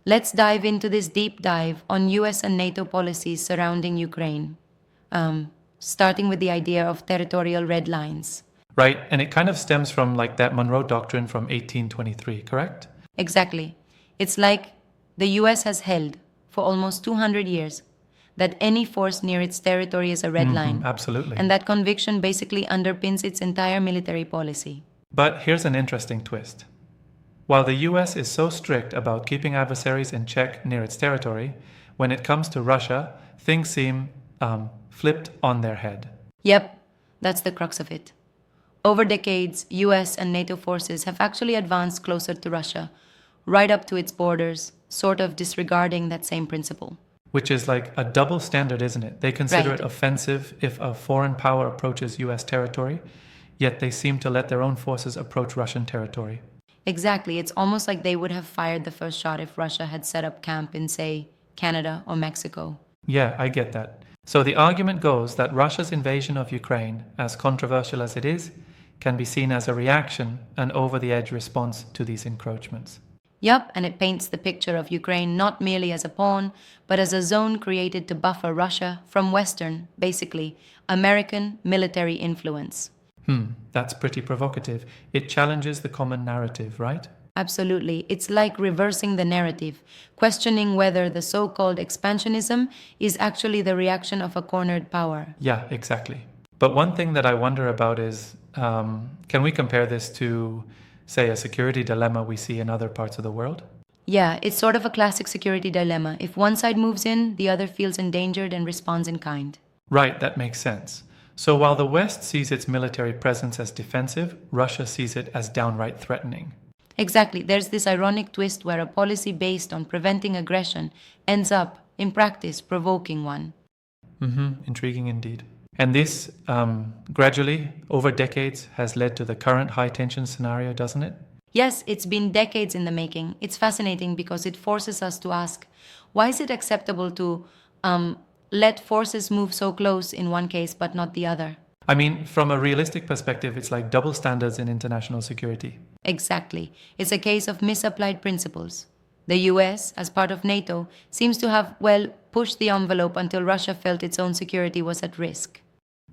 Let's dive into this deep dive on US and NATO policies surrounding Ukraine, starting with the idea of territorial red lines. Right, and it kind of stems from like that Monroe Doctrine from 1823, correct? Exactly. It's like the US has held, for almost 200 years, that any force near its territory is a red line, Absolutely. and that conviction basically underpins its entire military policy. But here's an interesting twist. While the US is so strict about keeping adversaries in check near its territory, when it comes to Russia, things seem flipped on their head. Yep, that's the crux of it. Over decades, US and NATO forces have actually advanced closer to Russia, right up to its borders, sort of disregarding that same principle. Which is like a double standard, isn't it? They consider Right. it offensive if a foreign power approaches US territory, yet they seem to let their own forces approach Russian territory. Exactly, it's almost like they would have fired the first shot if Russia had set up camp in, say, Canada or Mexico. Yeah, I get that. So the argument goes that Russia's invasion of Ukraine, as controversial as it is, can be seen as a reaction, an over-the-edge response to these encroachments. Yup, and it paints the picture of Ukraine not merely as a pawn, but as a zone created to buffer Russia from Western, basically, American military influence. That's pretty provocative. It challenges the common narrative, right? Absolutely. It's like reversing the narrative, questioning whether the so called expansionism is actually the reaction of a cornered power. Yeah, exactly. But one thing that I wonder about is, can we compare this to, say, a security dilemma we see in other parts of the world? Yeah, it's sort of a classic security dilemma. If one side moves in, the other feels endangered and responds in kind. Right, that makes sense. So while the West sees its military presence as defensive, Russia sees it as downright threatening. Exactly. There's this ironic twist where a policy based on preventing aggression ends up, in practice, provoking one. Intriguing indeed. And this, gradually, over decades, has led to the current high-tension scenario, doesn't it? Yes, it's been decades in the making. It's fascinating because it forces us to ask, why is it acceptable to let forces move so close in one case but not the other? I mean, from a realistic perspective, it's like double standards in international security. Exactly. It's a case of misapplied principles. The US, as part of NATO, seems to have, well, pushed the envelope until Russia felt its own security was at risk.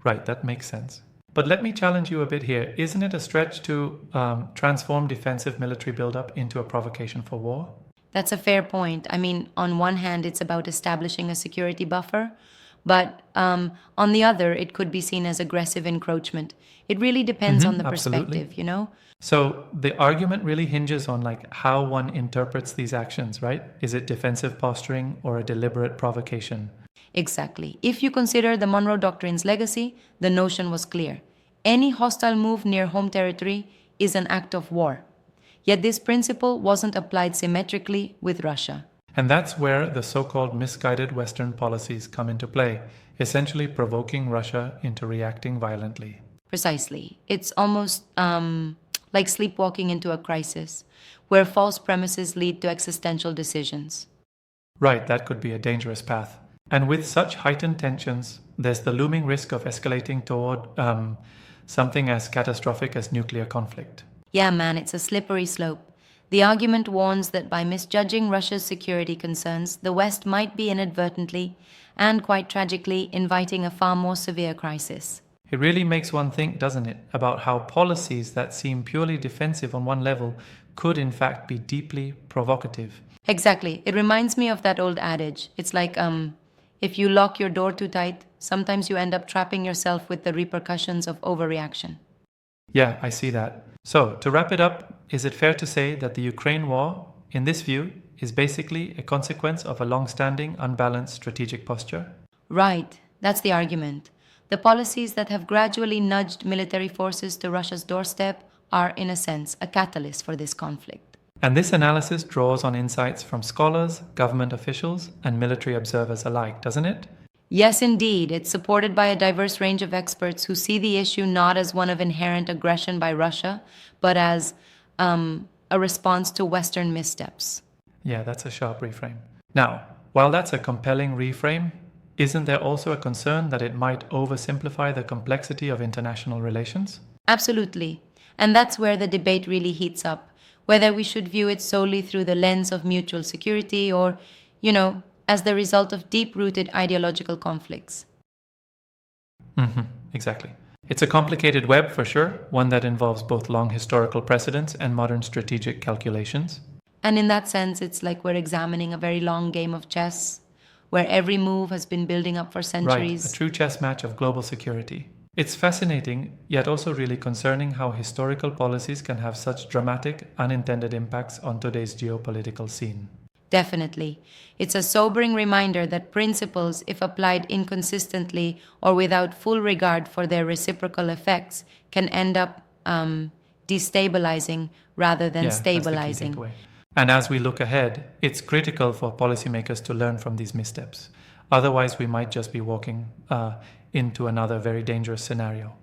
Right, that makes sense. But let me challenge you a bit here. Isn't it a stretch to transform defensive military buildup into a provocation for war? That's a fair point. I mean, on one hand, it's about establishing a security buffer, but on the other, it could be seen as aggressive encroachment. It really depends on the absolutely. perspective, you know? So the argument really hinges on like how one interprets these actions, right? Is it defensive posturing or a deliberate provocation? Exactly. If you consider the Monroe Doctrine's legacy, the notion was clear. Any hostile move near home territory is an act of war. Yet this principle wasn't applied symmetrically with Russia. And that's where the so-called misguided Western policies come into play, essentially provoking Russia into reacting violently. Precisely. It's almost like sleepwalking into a crisis, where false premises lead to existential decisions. Right, that could be a dangerous path. And with such heightened tensions, there's the looming risk of escalating toward something as catastrophic as nuclear conflict. Yeah, man, it's a slippery slope. The argument warns that by misjudging Russia's security concerns, the West might be inadvertently, and quite tragically, inviting a far more severe crisis. It really makes one think, doesn't it, about how policies that seem purely defensive on one level could in fact be deeply provocative. Exactly. It reminds me of that old adage. It's like, if you lock your door too tight, sometimes you end up trapping yourself with the repercussions of overreaction. Yeah, I see that. So, to wrap it up, is it fair to say that the Ukraine war, in this view, is basically a consequence of a long-standing, unbalanced strategic posture? Right. That's the argument. The policies that have gradually nudged military forces to Russia's doorstep are, in a sense, a catalyst for this conflict. And this analysis draws on insights from scholars, government officials, and military observers alike, doesn't it? Yes, indeed. It's supported by a diverse range of experts who see the issue not as one of inherent aggression by Russia, but as a response to Western missteps. Yeah, that's a sharp reframe. Now, while that's a compelling reframe, isn't there also a concern that it might oversimplify the complexity of international relations? Absolutely. And that's where the debate really heats up. whether we should view it solely through the lens of mutual security or, as the result of deep-rooted ideological conflicts. Exactly. It's a complicated web for sure, one that involves both long historical precedents and modern strategic calculations. And in that sense, it's like we're examining a very long game of chess, where every move has been building up for Right, centuries. a true chess match of global security. It's fascinating, yet also really concerning how historical policies can have such dramatic, unintended impacts on today's geopolitical scene. Definitely. It's a sobering reminder that principles, if applied inconsistently or without full regard for their reciprocal effects, can end up destabilizing rather than That's the key stabilizing. takeaway. And as we look ahead, it's critical for policymakers to learn from these missteps. Otherwise, we might just be walking into another very dangerous scenario.